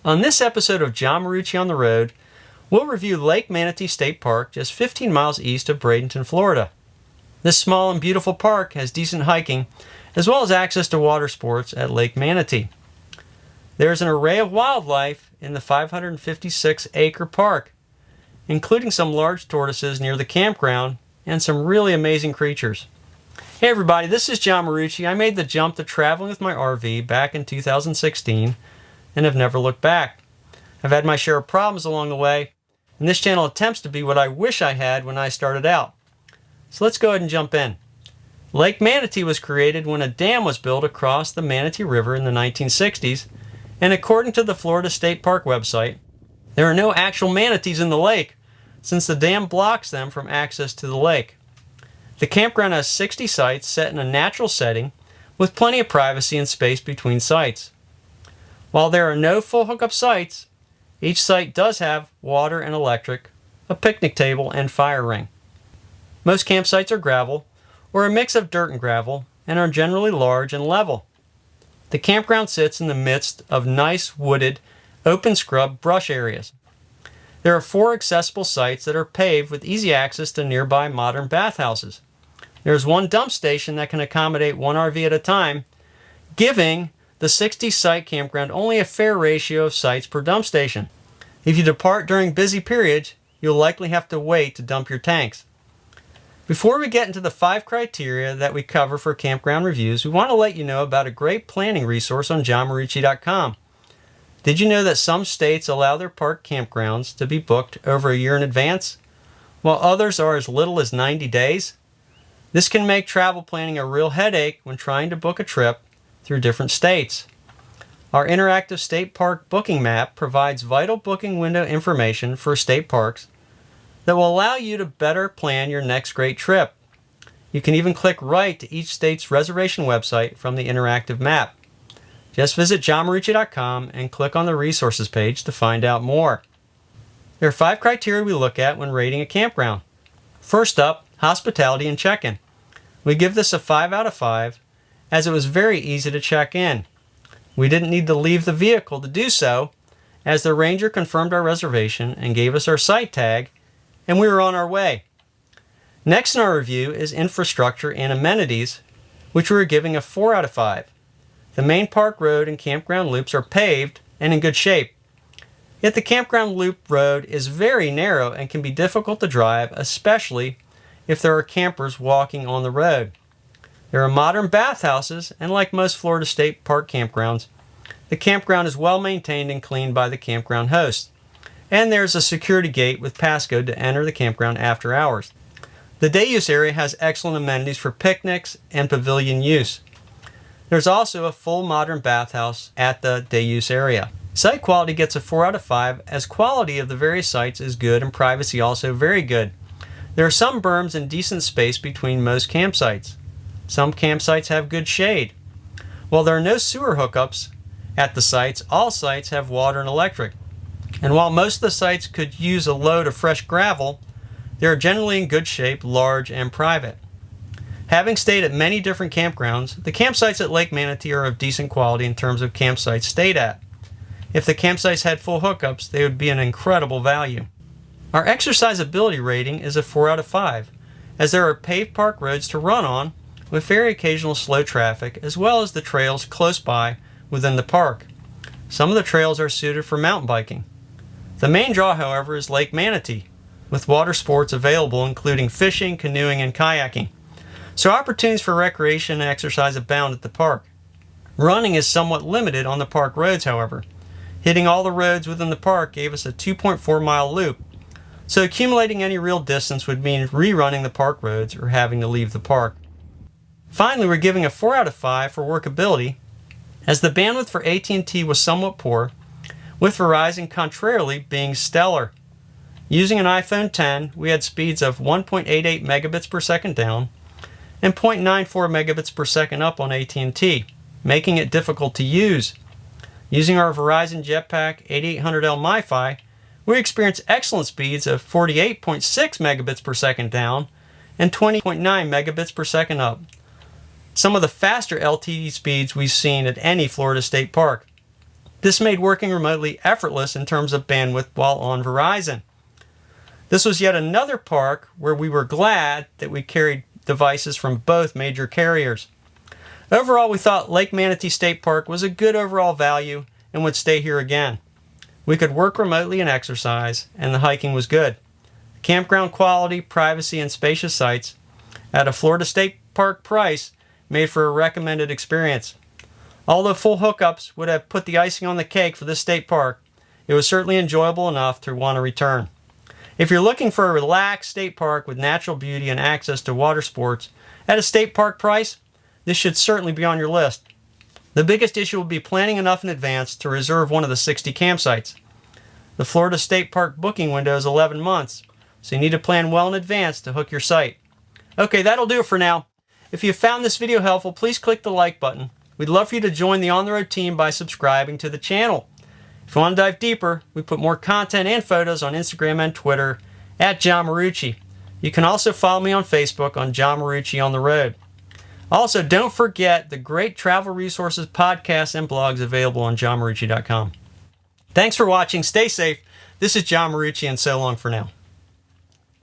On this episode of John Marucci on the Road, we'll review Lake Manatee State Park just 15 miles east of Bradenton, Florida. This small and beautiful park has decent hiking as well as access to water sports at Lake Manatee. There's an array of wildlife in the 556-acre park, including some large tortoises near the campground and some really amazing creatures. Hey everybody, this is John Marucci. I made the jump to traveling with my RV back in 2016 and have never looked back. I've had my share of problems along the way, and this channel attempts to be what I wish I had when I started out. So let's go ahead and jump in. Lake Manatee was created when a dam was built across the Manatee River in the 1960s, and according to the Florida State Park website, there are no actual manatees in the lake since the dam blocks them from access to the lake. The campground has 60 sites set in a natural setting with plenty of privacy and space between sites. While there are no full hookup sites, each site does have water and electric, a picnic table, and fire ring. Most campsites are gravel or a mix of dirt and gravel and are generally large and level. The campground sits in the midst of nice wooded, open scrub brush areas. There are 4 accessible sites that are paved with easy access to nearby modern bathhouses. There's one dump station that can accommodate 1 RV at a time, giving the 60-site campground only a fair ratio of sites per dump station. If you depart during busy periods, you'll likely have to wait to dump your tanks. Before we get into the 5 criteria that we cover for campground reviews, we want to let you know about a great planning resource on johnmarucci.com. Did you know that some states allow their park campgrounds to be booked over a year in advance, while others are as little as 90 days? This can make travel planning a real headache when trying to book a trip through different states. Our interactive state park booking map provides vital booking window information for state parks that will allow you to better plan your next great trip. You can even click right to each state's reservation website from the interactive map. Just visit johnmarucci.com and click on the resources page to find out more. There are 5 criteria we look at when rating a campground. First up, hospitality and check-in. We give this a 5 out of 5 as it was very easy to check in. We didn't need to leave the vehicle to do so, as the ranger confirmed our reservation and gave us our site tag, and we were on our way. Next in our review is infrastructure and amenities, which we are giving a 4 out of 5. The main park road and campground loops are paved and in good shape. Yet the campground loop road is very narrow and can be difficult to drive, especially if there are campers walking on the road. There are modern bathhouses, and like most Florida State Park campgrounds, the campground is well maintained and cleaned by the campground host. And there's a security gate with passcode to enter the campground after hours. The day use area has excellent amenities for picnics and pavilion use. There's also a full modern bathhouse at the day use area. Site quality gets a 4 out of 5 as quality of the various sites is good and privacy also very good. There are some berms and decent space between most campsites. Some campsites have good shade. While there are no sewer hookups at the sites, all sites have water and electric. And while most of the sites could use a load of fresh gravel, they are generally in good shape, large, and private. Having stayed at many different campgrounds, the campsites at Lake Manatee are of decent quality in terms of campsites stayed at. If the campsites had full hookups, they would be an incredible value. Our exercisability rating is a 4 out of 5, as there are paved park roads to run on with very occasional slow traffic, as well as the trails close by within the park. Some of the trails are suited for mountain biking. The main draw, however, is Lake Manatee, with water sports available including fishing, canoeing, and kayaking. So opportunities for recreation and exercise abound at the park. Running is somewhat limited on the park roads, however. Hitting all the roads within the park gave us a 2.4-mile loop, so accumulating any real distance would mean rerunning the park roads or having to leave the park. Finally, we're giving a 4 out of 5 for workability, as the bandwidth for AT&T was somewhat poor, with Verizon contrarily being stellar. Using an iPhone X, we had speeds of 1.88 megabits per second down and 0.94 megabits per second up on AT&T, making it difficult to use. Using our Verizon Jetpack 8800L MiFi, we experienced excellent speeds of 48.6 megabits per second down and 20.9 megabits per second up. Some of the faster LTE speeds we've seen at any Florida State Park. This made working remotely effortless in terms of bandwidth while on Verizon. This was yet another park where we were glad that we carried devices from both major carriers. Overall, we thought Lake Manatee State Park was a good overall value and would stay here again. We could work remotely and exercise, and the hiking was good. Campground quality, privacy, and spacious sites at a Florida State Park price made for a recommended experience. Although full hookups would have put the icing on the cake for this state park, it was certainly enjoyable enough to want to return. If you're looking for a relaxed state park with natural beauty and access to water sports at a state park price, this should certainly be on your list. The biggest issue will be planning enough in advance to reserve one of the 60 campsites. The Florida State Park booking window is 11 months, so you need to plan well in advance to hook your site. Okay, that'll do it for now. If you found this video helpful, please click the like button. We'd love for you to join the On the Road team by subscribing to the channel. If you want to dive deeper, we put more content and photos on Instagram and Twitter at John Marucci. You can also follow me on Facebook on John Marucci on the Road. Also, don't forget the great travel resources, podcasts, and blogs available on johnmarucci.com. Thanks for watching. Stay safe. This is John Marucci, and so long for now.